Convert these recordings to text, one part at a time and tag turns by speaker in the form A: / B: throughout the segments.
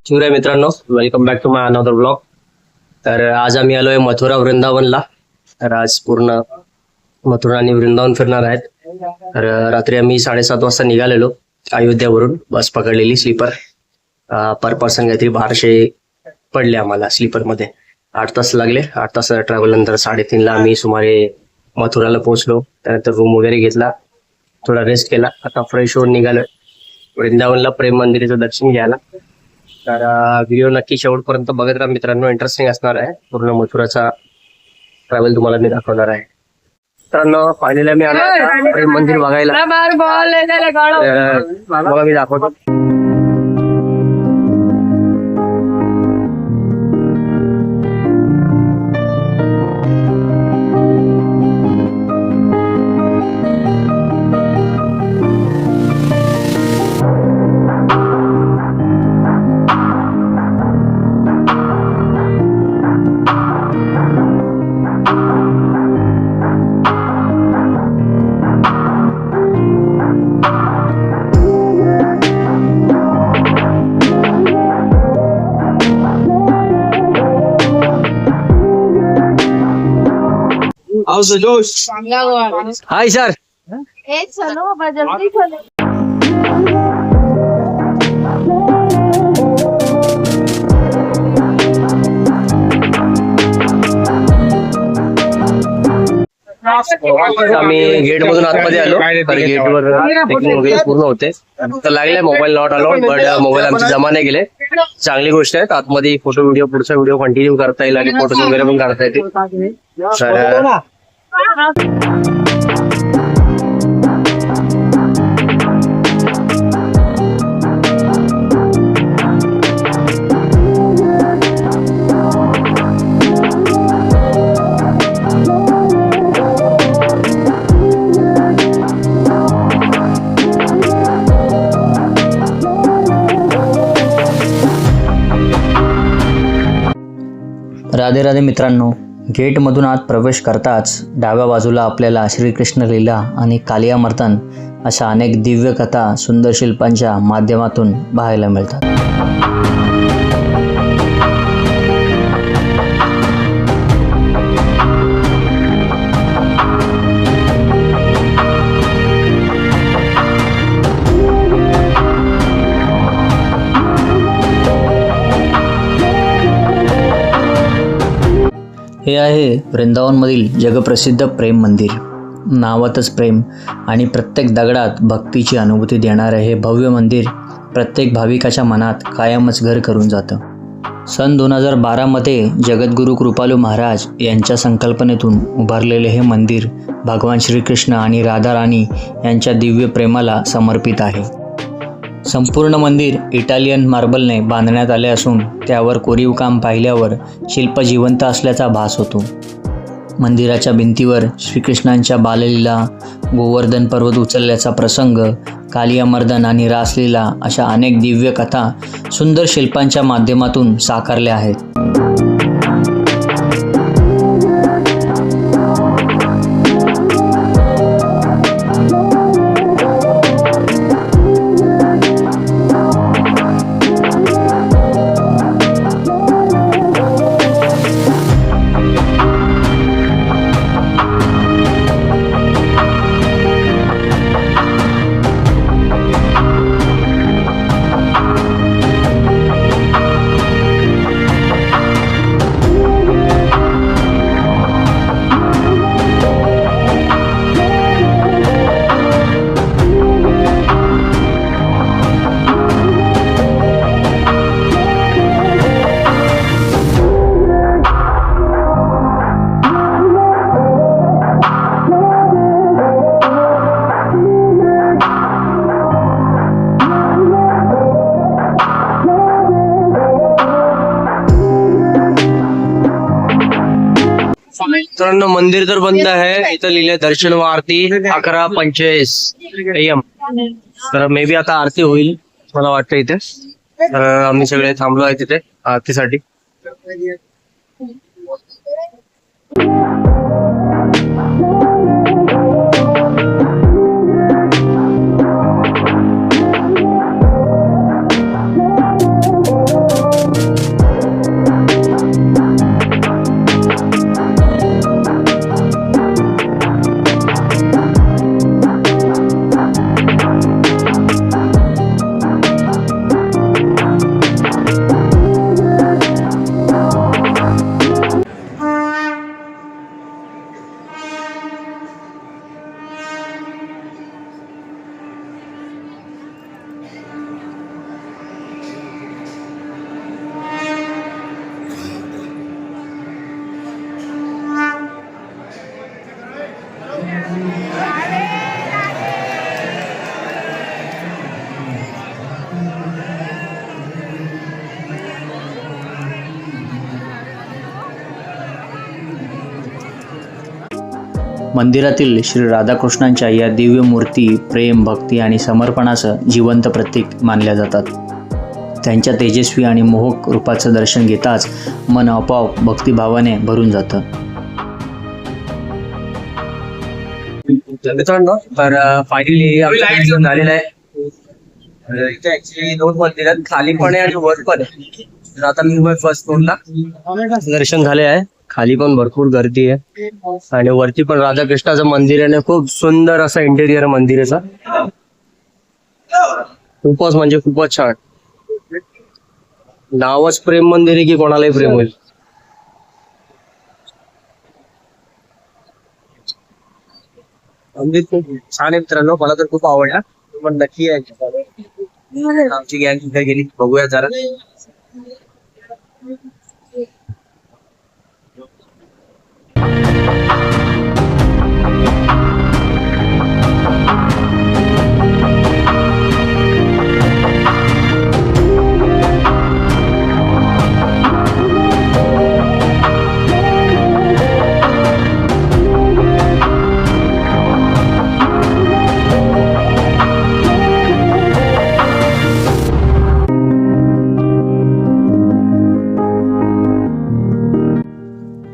A: शिवराय मित्रांनो, welcome back to my another blog. तर आज आम्ही आलोय मथुरा वृंदावनला. तर आज पूर्ण मथुरा आणि वृंदावन फिरणार आहेत. तर रात्री आम्ही 7:30 वाजता निघालेलो अयोध्यावरून. बस पकडलेली स्लीपर. पर पर्सन काहीतरी 1200 पडले आम्हाला स्लीपर मध्ये. 8 तास लागले. 8 तासाचा ट्रॅव्हल नंतर 3:30ला आम्ही सुमारे मथुराला पोहोचलो. त्यानंतर रूम वगैरे घेतला, थोडा रेस्ट केला. आता फ्रेश होऊन निघालोय वृंदावनला प्रेम मंदिराचं दर्शन घ्यायला. तर व्हिडिओ नक्की शेवटपर्यंत बघत राहा मित्रांनो, इंटरेस्टिंग असणार आहे. पूर्ण मथुराचा ट्रॅव्हल तुम्हाला मी दाखवणार आहे. मित्रांनो, फायनली मी आलो प्रेम मंदिर बघायला. बघा मी दाखवतो. जोश. Hi sir.
B: चलो बाबा जल्दी चलो.
A: आम्ही गेट मधून आतमध्ये आलो. तर गेटवर चेकिंग वगैरे पूर्ण होते. तर लागले mobile not allowed, but mobile आमचे जमा नाही गेले. चांगली गोष्ट आहे. आतमध्ये फोटो व्हिडिओ, पुढचा व्हिडिओ कंटिन्यू करता येईल आणि फोटोज वगैरे पण काढता येतील. तर
C: राधे राधे मित्रांनो, गेटमधून आत प्रवेश करताच डाव्या बाजूला आपल्याला श्रीकृष्ण लीला आणि कालियामर्दन अशा अनेक दिव्य कथा सुंदर शिल्पांच्या माध्यमातून पाहायला मिळतात. हे आहे वृंदावनमधील जगप्रसिद्ध प्रेम मंदिर. नावातच प्रेम आणि प्रत्येक दगडात भक्तीची अनुभूती देणारे हे भव्य मंदिर प्रत्येक भाविकाच्या मनात कायमच घर करून जातं. सन 2012मध्ये जगद्गुरू कृपालू महाराज यांच्या संकल्पनेतून उभारलेले हे मंदिर भगवान श्रीकृष्ण आणि राधा राणी यांच्या दिव्य प्रेमाला समर्पित आहे. संपूर्ण मंदिर इटालियन मार्बलने बांधण्यात आले असून त्यावर कोरीव काम पाहिल्यावर शिल्प जिवंत असल्याचा भास होतो. मंदिराच्या भिंतीवर श्रीकृष्णांच्या बाललीला, गोवर्धन पर्वत उचलल्याचा प्रसंग, कालियामर्दन आणि रासलीला अशा अनेक दिव्य कथा सुंदर शिल्पांच्या माध्यमातून साकारल्या आहेत.
A: मित्रांनो, मंदिर तर बंद आहे. इथं लिहिले दर्शन व आरती 11:45 AM. तर मे बी आता आरती होईल मला वाटतं इथे. तर आम्ही सगळे थांबलो आहे तिथे आरतीसाठी.
C: मंदिरातील श्री राधाकृष्णांच्या या दिव्य मूर्ती प्रेम, भक्ती आणि समर्पणाचं जिवंत प्रतीक मानल्या जातात. त्यांच्या तेजस्वी आणि मोहक रूपाचं दर्शन घेताच मन आपोआप भक्तिभावाने भरून जातं.
A: मित्रांनो, तर फायनली आमचं झालेलं आहे. इथे ऍक्च्युली 2 मंदिर आहेत, खाली पण आहे आणि वर पण आहे. तर आता मी फर्स्ट फ्लोअरला दर्शन झाले आहे. खाली पण भरपूर गर्दी आहे आणि वरती पण राधाकृष्णाचं मंदिर आहे. खूप सुंदर असं इंटेरियर मंदिराचं, खूपच म्हणजे खूपच छान. नावच प्रेम मंदिर आहे की कोणालाही प्रेम होईल. मंदिर खूप छान आहे मित्रांनो, मला तर खूप आवडला. पण नक्की आहे आमची गँग तिथे गेली, बघूया जरा.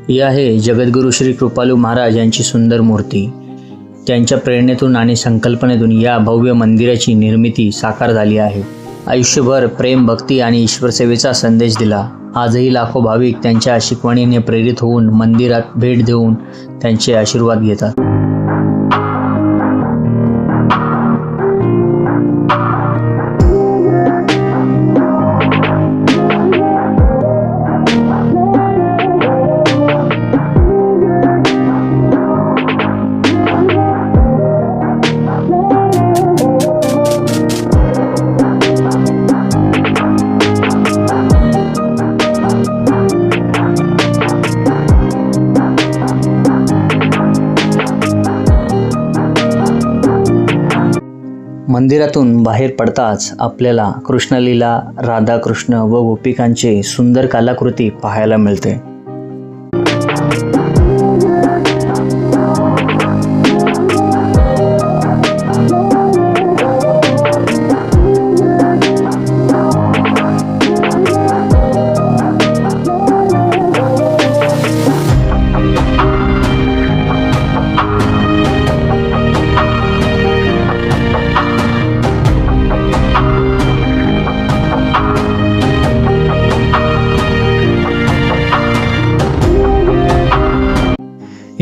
C: ही आहे जगद्गुरू श्री कृपालू महाराज यांची सुंदर मूर्ती. त्यांच्या प्रेरणेतून आणि संकल्पनेतून या भव्य मंदिराची निर्मिती साकार झाली आहे. आयुष्यभर प्रेम, भक्ती आणि ईश्वरसेवेचा संदेश दिला. आजही लाखो भाविक त्यांच्या शिकवणीने प्रेरित होऊन मंदिरात भेट देऊन त्यांचे आशीर्वाद घेतात. मंदिरातून बाहेर पडताच आपल्याला कृष्णलीला, राधाकृष्ण व गोपिकांचे सुंदर कलाकृती पाहायला मिळते.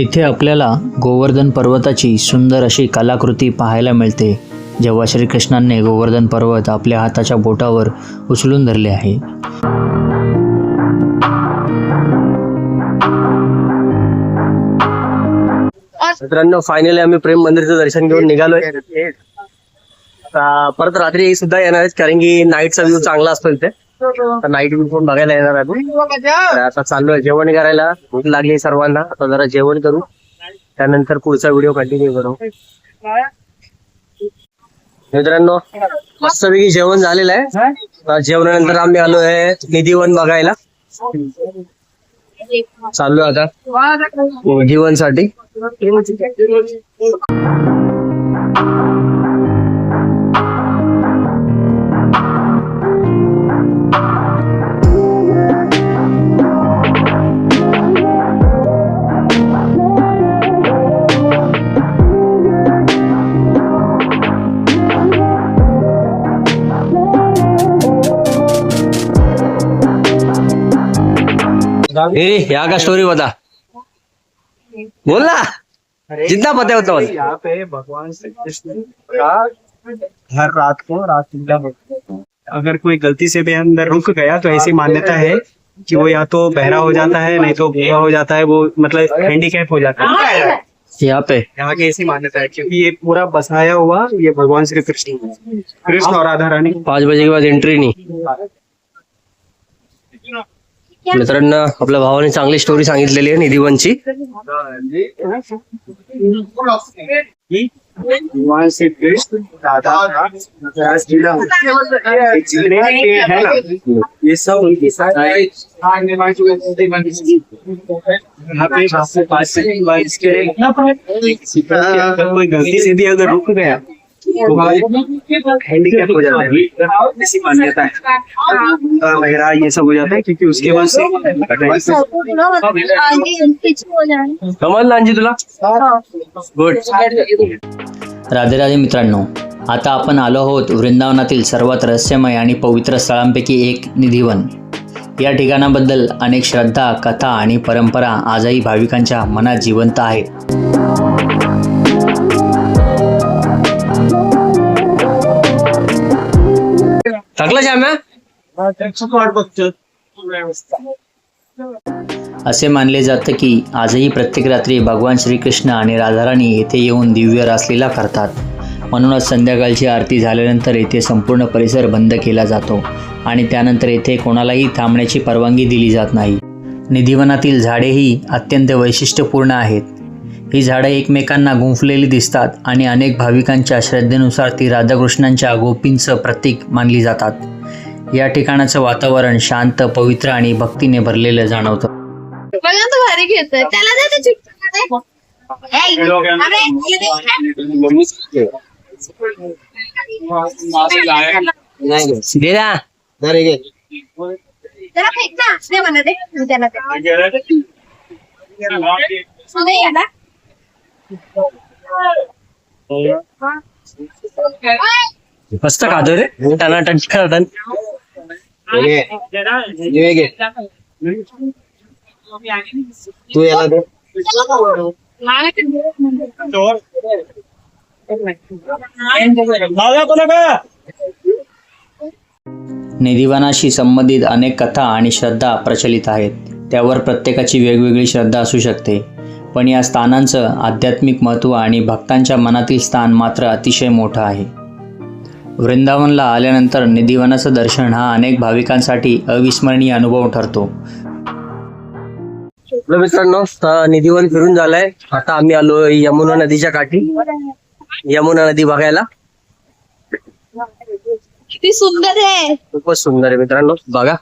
C: इथे आपल्याला गोवर्धन पर्वताची सुंदर अशी कलाकृती पाहायला मिळते, जेव्हा श्रीकृष्णांनी गोवर्धन पर्वत आपल्या हाताच्या बोटावर उचलून धरले आहे.
A: मित्रांनो, फायनली आम्ही प्रेम मंदिरचं दर्शन घेऊन निघालोय. परत रात्री सुद्धा येणार आहेत, कारण की नाईटचा व्ह्यू चांगला असतो इथे. तर नाईट व्ह्यू पण बघायला येणार आहे. आता चाललोय जेवण करायला, भूक लागली सर्वांना. आता जरा जेवण करू, त्यानंतर पुढचा व्हिडिओ कंटिन्यू करू. मित्रांनो, मस्तपैकी जेवण झालेलं आहे. जेवणानंतर आम्ही आलोय निधिवन बघायला. चाललोय आता निधिवन साठी. यहाँ का स्टोरी बता, बोल ना, जितना पता होता है.
D: यहाँ पे भगवान श्री कृष्ण का हर रात को रात लीला होती है. अगर कोई गलती से भी अंदर रुक गया तो ऐसी मान्यता है कि वो या तो बहरा हो जाता है, नहीं तो बूढ़ा हो जाता है, वो मतलब हैंडीकैप हो जाता है. यहाँ की ऐसी मान्यता है, क्योंकि ये पूरा बसाया हुआ ये भगवान श्री कृष्ण और राधा रानी.
A: 5 बजे के बाद एंट्री नहीं. मित्रांनो, आपल्या भावाने चांगली स्टोरी सांगितलेली आहे निधिवनची.
D: भगवान श्री कृष्ण राधा लीला है ना, ये सब उनकी साथ यहाँ पे अगर कोई गलती से भी अगर रुक गया तो हैंडीकैप हो जाता है, ऐसी मान्यता है। वगैरह ये सब हो जाता है क्योंकि उसके बाद से
A: कमल लांजी तुला गुड.
C: राधे राधे मित्रांनो, आता आपण आलो आहोत वृंदावनातील सर्वात रहस्यमय आणि पवित्र स्थळांपैकी एक निधिवन. या ठिकाणाबद्दल अनेक श्रद्धा, कथा आणि परंपरा आजही भाविकांच्या मनात जिवंत आहेत.
A: थकला श्याम्या?
C: असे मानले जाते की आजही प्रत्येक रात्री भगवान श्रीकृष्ण आणि राधाराणी येथे येऊन दिव्य रासलीला करतात. म्हणूनच संध्याकाळची आरती झाल्यानंतर येथे संपूर्ण परिसर बंद केला जातो आणि त्यानंतर येथे कोणालाही थांबण्याची परवानगी दिली जात नाही. निधिवनातील झाडेही अत्यंत वैशिष्ट्यपूर्ण आहेत. ही झाडं एकमेकांना गुंफलेली दिसतात आणि अनेक भाविकांच्या श्रद्धेनुसार ती राधाकृष्णांच्या गोपींचं प्रतीक मानली जातात. या ठिकाणाचं वातावरण शांत, पवित्र आणि भक्तीने भरलेलं जाणवतं.
B: बघा तो भारी घेतोय त्याला दे ते चिकटू
A: दे ना.
B: त्याला फेक ना दे म्हणा दे त्याला दे याला
A: मस्त खातो रे टनाटन टनाटन.
E: तू याला दे.
C: निधिवनाशी संबंधित अनेक कथा आणि श्रद्धा प्रचलित आहेत. त्यावर प्रत्येकाची वेगवेगळी श्रद्धा असू शकते, पण या स्थानांचं आध्यात्मिक महत्त्व आणि भक्तांच्या मनातील स्थान मात्र अतिशय मोठं आहे. वृंदावनला आल्यानंतर निधिवनाचं दर्शन हा अनेक भाविकांसाठी अविस्मरणीय अनुभव ठरतो.
A: मित्रांनो, निधिवन फिरून झालंय. आता आम्ही आलो यमुना नदीच्या काठी. यमुना नदी बघायला
B: किती सुंदर आहे.
A: खूपच सुंदर आहे मित्रांनो, बघा.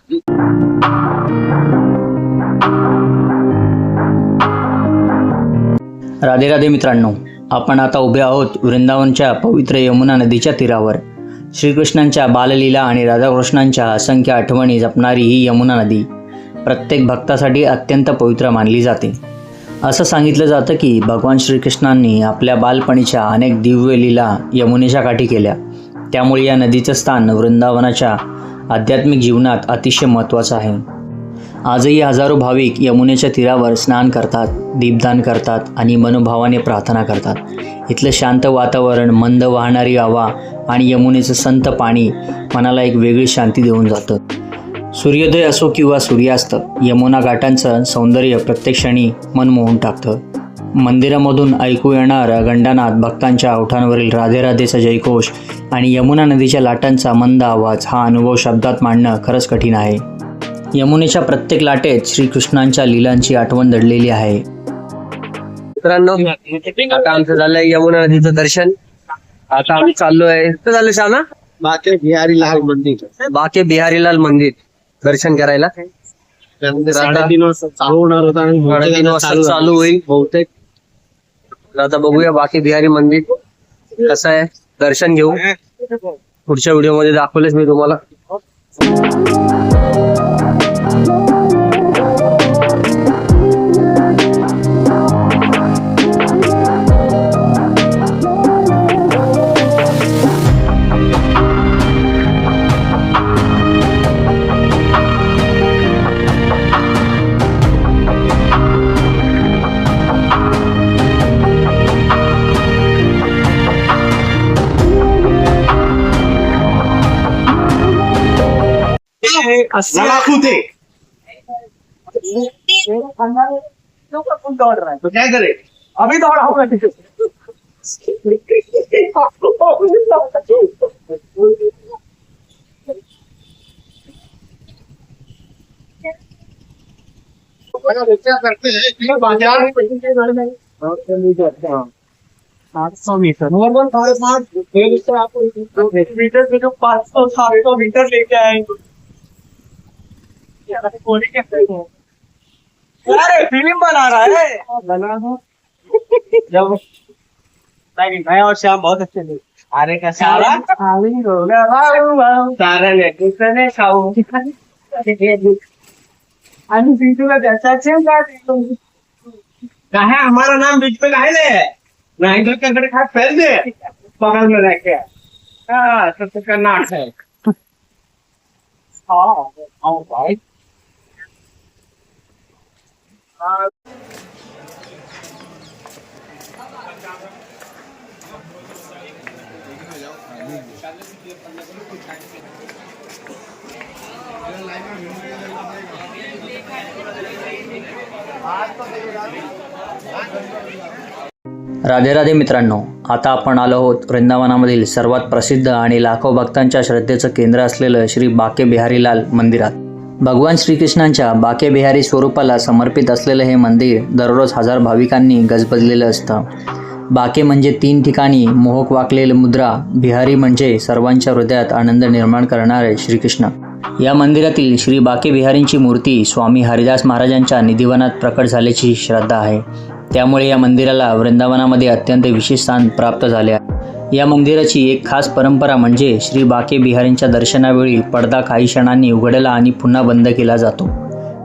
C: राधे राधे मित्रांनो, आपण आता उभे आहोत वृंदावनच्या पवित्र यमुना नदीच्या तीरावर. श्रीकृष्णांच्या बाललीला आणि राधाकृष्णांच्या असंख्य आठवणी जपणारी ही यमुना नदी प्रत्येक भक्तासाठी अत्यंत पवित्र मानली जाते. असं सांगितलं जातं की भगवान श्रीकृष्णांनी आपल्या बालपणीच्या अनेक दिव्य लीला यमुनेच्या काठी केल्या. त्यामुळे या नदीचं स्थान वृंदावनाच्या आध्यात्मिक जीवनात अतिशय महत्त्वाचं आहे. आजही हजारो भाविक यमुनेच्या तीरावर स्नान करतात, दीपदान करतात आणि मनोभावाने प्रार्थना करतात. इथलं शांत वातावरण, मंद वाहणारी हवा आणि यमुनेचं संत पाणी मनाला एक वेगळी शांती देऊन जातं. सूर्योदय असो किंवा सूर्यास्त, यमुना घाटांचं सौंदर्य प्रत्येक क्षणी मन मोहून टाकतं. मंदिरामधून ऐकू येणारा गंडानाद, भक्तांच्या ओठांवरील राधे राधेचा जयघोष आणि यमुना नदीच्या लाटांचा मंद आवाज हा अनुभव शब्दात मांडणं खरंच कठीण आहे. यमुनेच्या प्रत्येक लाटेत श्रीकृष्णांच्या लीलांची आठवण दडलेली आहे.
A: मित्रांनो, आता आमचं झालंय यमुना नदीचं दर्शन. आता आम्ही चाललोय कुठं चाललोय श्यामा?
E: बाके बिहारीलाल मंदिर.
A: बाके बिहारीलाल मंदिर दर्शन करायला.
E: 3:30 वाजता चालू होणार होता आणि
A: 3:30 वाजता चालू होईल बहुतेक. आता बघूया बाके बिहारी मंदिर कसं आहे, दर्शन घेऊ. पुढच्या व्हिडिओमध्ये दाखवलेच मी तुम्हाला.
D: तो क्या करे अभी दौड़ा होगा. बाजार 700 मीटर नॉर्मल 500 आपको मीटर से जो 500-700 मीटर लेके आएंगे. अरे फिल्म बना रहा है बना दो। जब नहीं, मैं और श्याम बहुत अच्छे थे। अरे का सारा सारा ने किसने खाऊ आणि सीटू का जैसा चेंज कहा हमारा नाम बीच में काहे ले नहीं तो ककड़ खा फेल दे बगल में रह के हाँ तो कर्नाटक है हाँ भाई
C: राधे राधे मित्रांनो, आता आपण आलो आहोत वृंदावनामधील सर्वात प्रसिद्ध आणि लाखो भक्तांच्या श्रद्धेचं केंद्र असलेलं श्री बाके बिहारीलाल मंदिरात। भगवान श्रीकृष्णांच्या बाके बिहारी स्वरूपाला समर्पित असलेलं हे मंदिर दररोज हजार भाविकांनी गजबजलेलं असतं। बाके म्हणजे 3 ठिकाणी मोहक वाकलेली मुद्रा, बिहारी म्हणजे सर्वांच्या हृदयात आनंद निर्माण करणारे श्रीकृष्ण। या मंदिरातील श्री बाके बिहारींची मूर्ती स्वामी हरिदास महाराजांच्या निधिवनात प्रकट झाल्याची श्रद्धा आहे, त्यामुळे या मंदिराला वृंदावनामध्ये अत्यंत विशेष स्थान प्राप्त झाले आहे। या मंदिराची एक खास परंपरा म्हणजे श्री बाके बिहारींच्या दर्शनावेळी पडदा काही क्षणांनी उघडला आणि पुन्हा बंद केला जातो।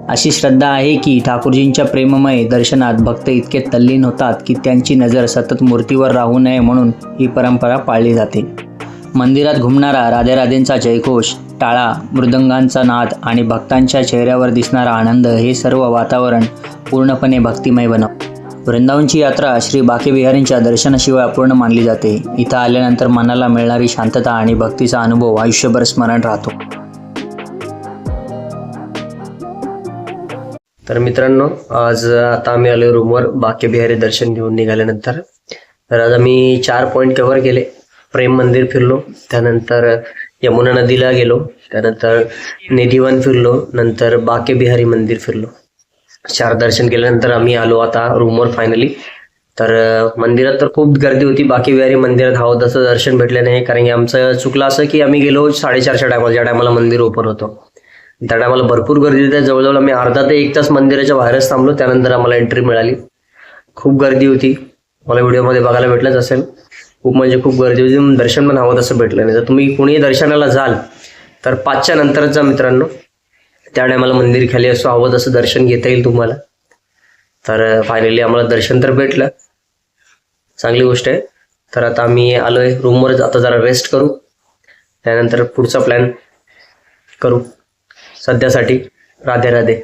C: अशी श्रद्धा आहे की ठाकूरजींच्या प्रेममय दर्शनात भक्त इतके तल्लीन होतात की त्यांची नजर सतत मूर्तीवर राहू नये म्हणून ही परंपरा पाळली जाते। मंदिरात घुमणारा राधे राधेंचा जयघोष, टाळा, मृदंगांचा नाद आणि भक्तांच्या चेहऱ्यावर दिसणारा आनंद हे सर्व वातावरण पूर्णपणे भक्तिमय बनवते। वृंदावनची यात्रा श्री बाके बिहारींच्या दर्शनाशिवाय अपूर्ण मानली जाते। इथं आल्यानंतर मनाला मिळणारी शांतता आणि भक्तीचा अनुभव आयुष्यभर स्मरण राहतो।
A: तर मित्रांनो, आज आता आम्ही आलो रूमवर बाके बिहारी दर्शन घेऊन निघाल्यानंतर। तर आज आम्ही 4 पॉईंट कव्हर केले। प्रेम मंदिर फिरलो, त्यानंतर यमुना नदीला गेलो, त्यानंतर निधिवन फिरलो, नंतर बाके बिहारी मंदिर फिरलो। 4 दर्शन केल्यानंतर आम्ही आलो आता रूमवर फायनली। तर मंदिरात तर खूप गर्दी होती। बाके बिहारी मंदिरात हवं तसं दर्शन भेटलं नाही, कारण की आमचं चुकलं असं की आम्ही गेलो 4:30च्या टायमाला, ज्या टायमाला मंदिर ओपन होतं त्या टायमाला भरपूर गर्दी होती। जवळजवळ आम्ही अर्धा ते 1 तास मंदिराच्या बाहेरच थांबलो, त्यानंतर आम्हाला एंट्री मिळाली। खूप गर्दी होती, मला व्हिडिओमध्ये बघायला भेटलंच असेल। खूप म्हणजे खूप गर्दी होती, दर्शन पण हवं तसं भेटलं नाही। जर तुम्ही कुणी दर्शनाला जाल तर 5च्या नंतरच जा मित्रांनो, त्या टायमाला मंदिर खाली असं हवं तसं दर्शन घेता येईल तुम्हाला। तर फायनली आम्हाला दर्शन तर भेटलं, चांगली गोष्ट आहे। तर आता आम्ही आलोय रूमवरच, आता जरा रेस्ट करू, त्यानंतर पुढचा प्लॅन करू। सध्यासाठी राधे राधे।